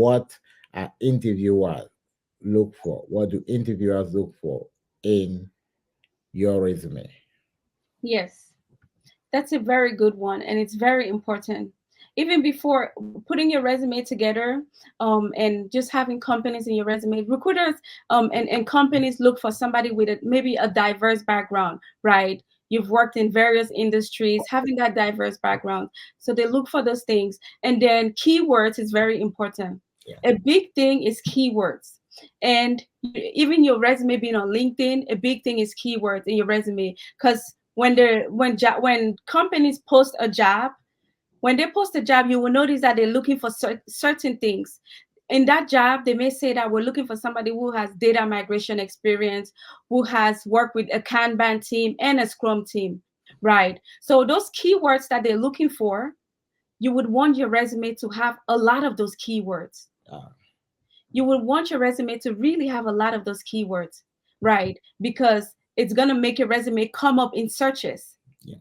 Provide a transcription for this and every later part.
what interviewers look for? What do interviewers look for in your resume? Yes, that's a very good one, and it's very important. Even before putting your resume together, and just having companies in your resume, recruiters and companies look for somebody with maybe a diverse background, right? You've worked in various industries, having that diverse background. So they look for those things. And then keywords is very important. Yeah. A big thing is keywords. And even your resume being on LinkedIn, a big thing is keywords in your resume. Because when companies post a job, when they post a job, you will notice that they're looking for certain things. In that job, they may say that we're looking for somebody who has data migration experience, who has worked with a Kanban team and a Scrum team, right? So those keywords that they're looking for, you would want your resume to have a lot of those keywords. Uh, You would want your resume to really have a lot of those keywords, right? Because it's going to make your resume come up in searches. yeah.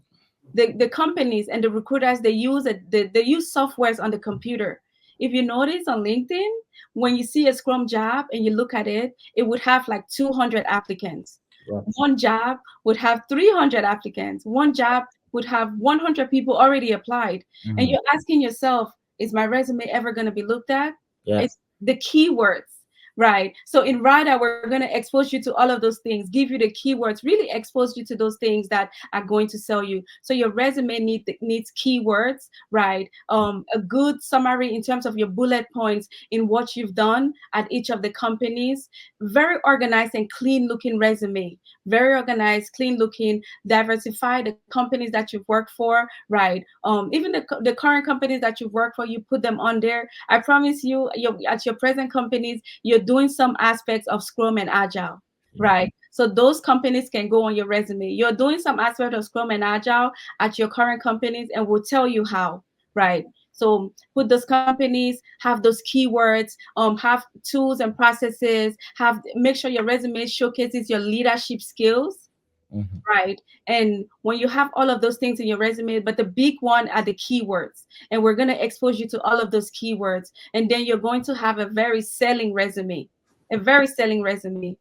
The companies and the recruiters, they use softwares on the computer. If you notice on LinkedIn, when you see a Scrum job and you look at it, it would have like 200 applicants. Right. One job would have 300 applicants. One job would have 100 people already applied. And Mhm. you're asking yourself, is my resume ever going to be looked at? Yeah. It's the keywords, right? So in Rada, we're going to expose you to all of those things, give you the keywords, really expose you to those things that are going to sell you. So your resume needs keywords, right? A good summary in terms of your bullet points in what you've done at each of the companies. Very organized and clean looking resume. Very organized, clean looking, diversify the companies that you've worked for, right? Even the current companies that you've worked for, you put them on there. I promise you, at your present companies, you're doing some aspects of Scrum and Agile, Yeah. right? So those companies can go on your resume. You're doing some aspect of Scrum and Agile at your current companies, and we'll tell you how, right? So put those companies, have those keywords, have tools and processes, make sure your resume showcases your leadership skills, Mhm. right? And when you have all of those things in your resume, but the big one are the keywords. And we're going to expose you to all of those keywords. And then you're going to have a very selling resume, a very selling resume.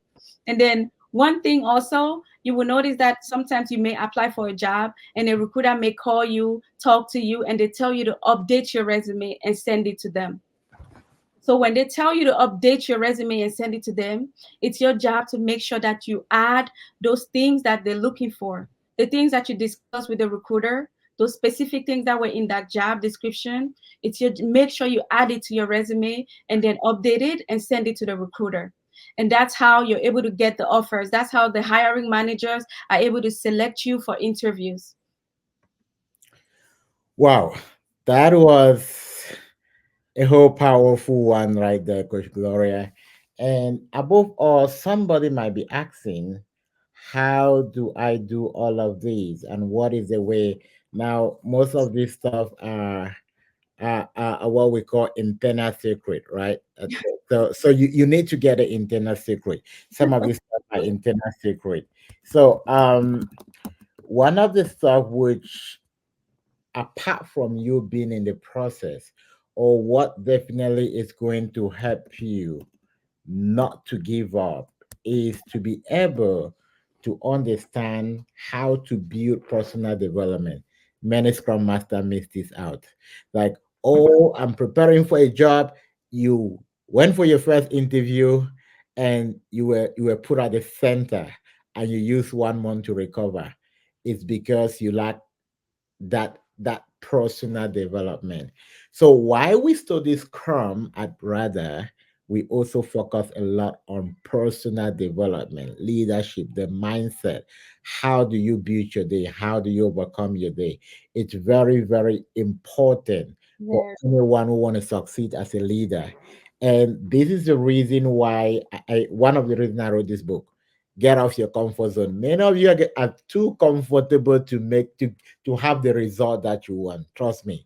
And then one thing also, you will notice that sometimes you may apply for a job and a recruiter may call you, talk to you, and they tell you to update your resume and send it to them. So when they tell you to update your resume and send it to them, it's your job to make sure that you add those things that they're looking for, the things that you discuss with the recruiter, those specific things that were in that job description. It's your make sure you add it to your resume and then update it and send it to the recruiter. And that's how you're able to get the offers. That's how the hiring managers are able to select you for interviews. Wow, that was a whole powerful one right there, Coach Gloria. And above all, somebody might be asking, how do I do all of these? And what is the way? Now, most of this stuff are what we call internal secret, right? So you need to get an internal secret. Some of this stuff are internal secret. So one of the stuff which, apart from you being in the process, or what definitely is going to help you not to give up, is to be able to understand how to build personal development. Many Scrum Master miss this out. Like, oh, I'm preparing for a job. You went for your first interview and you were put at the center and you use 1 month to recover. It's because you lack that personal development. So while we study Scrum at Brother, we also focus a lot on personal development, leadership, the mindset. How do you build your day? How do you overcome your day? It's very, very important for Yes. anyone who want to succeed as a leader. And this is the reason why one of the reasons I wrote this book. Get off your comfort zone. Many of you are too comfortable to have the result that you want. Trust me,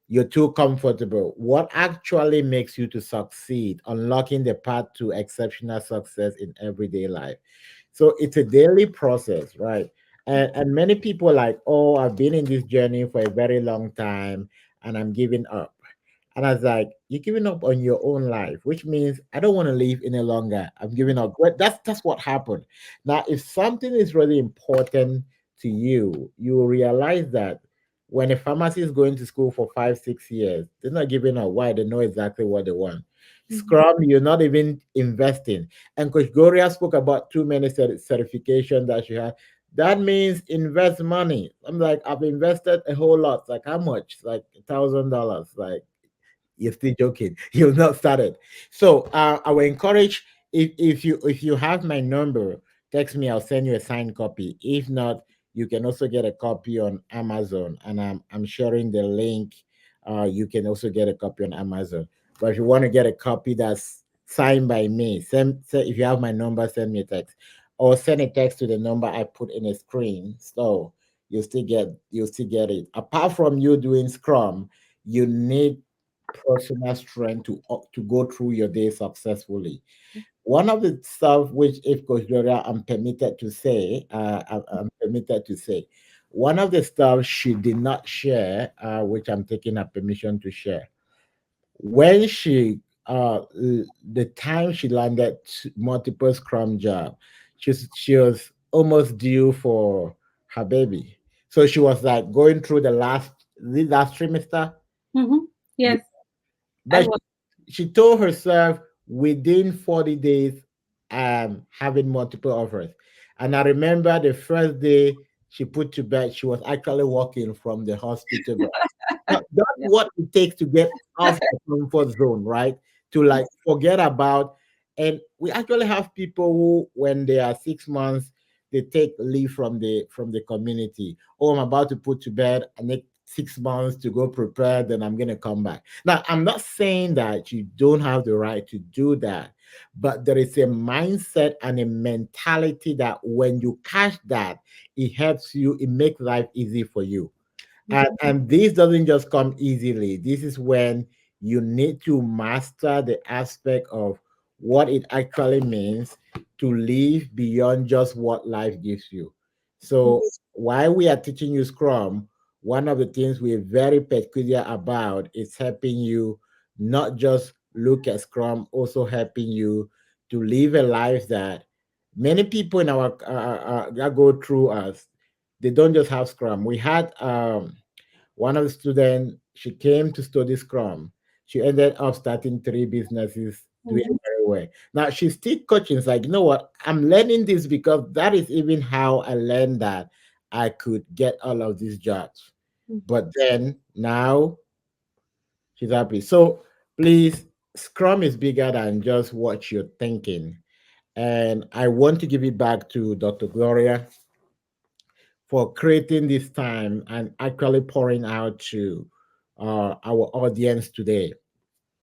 you're too comfortable. What actually makes you to succeed, unlocking the path to exceptional success in everyday life. So it's a daily process, right? And many people like, oh, I've been in this journey for a very long time and I'm giving up. And I was like, you're giving up on your own life, which means I don't want to live any longer. I'm giving up. Well, that's what happened. Now, if something is really important to you, you will realize that when a pharmacy is going to school for 5, 6 years, they're not giving up. Why? They know exactly what they want. Mhm. Scrum, you're not even investing. And Coach Gloria spoke about too many certification that she had. That means invest money. I'm like, I've invested a whole lot. Like how much? Like $1,000. Like you're still joking. You've not started. So I will encourage, if you have my number, text me. I'll send you a signed copy. If not, you can also get a copy on Amazon, and I'm sharing the link. You can also get a copy on Amazon. But if you want to get a copy that's signed by me, if you have my number, send me a text, or send a text to the number I put in the screen. So you'll still get it. Apart from you doing Scrum, you need personal strength to go through your day successfully. One of the stuff which, if Coach Gloria, I'm permitted to say, one of the stuff she did not share, which I'm taking her permission to share, when the time she landed multiple Scrum job, she was almost due for her baby, so she was like going through the last trimester. Mhm. Yes, I But was. she told herself within 40 days, having multiple offers. And I remember the first day she put to bed, she was actually walking from the hospital bed. Now, that's Yeah. what it takes to get off the comfort zone, right? To like forget about. And we actually have people who, when they are 6 months, they take leave from the community. Oh, I'm about to put to bed. I need 6 months to go prepare. Then I'm gonna come back. Now, I'm not saying that you don't have the right to do that, but there is a mindset and a mentality that when you catch that, it helps you. It makes life easy for you, Mhm. and this doesn't just come easily. This is when you need to master the aspect of what it actually means to live beyond just what life gives you. So while we are teaching you Scrum, one of the things we're very peculiar about is helping you not just look at Scrum, also helping you to live a life that many people in our that go through us, they don't just have Scrum. We had one of the students, she came to study Scrum. She ended up starting 3 businesses, doing Mhm. very well. Now she's still coaching. It's like, you know what? I'm learning this because that is even how I learned that I could get all of these jobs. But then now she's happy. So please, Scrum is bigger than just what you're thinking. And I want to give it back to Dr. Gloria for creating this time and actually pouring out to our audience today.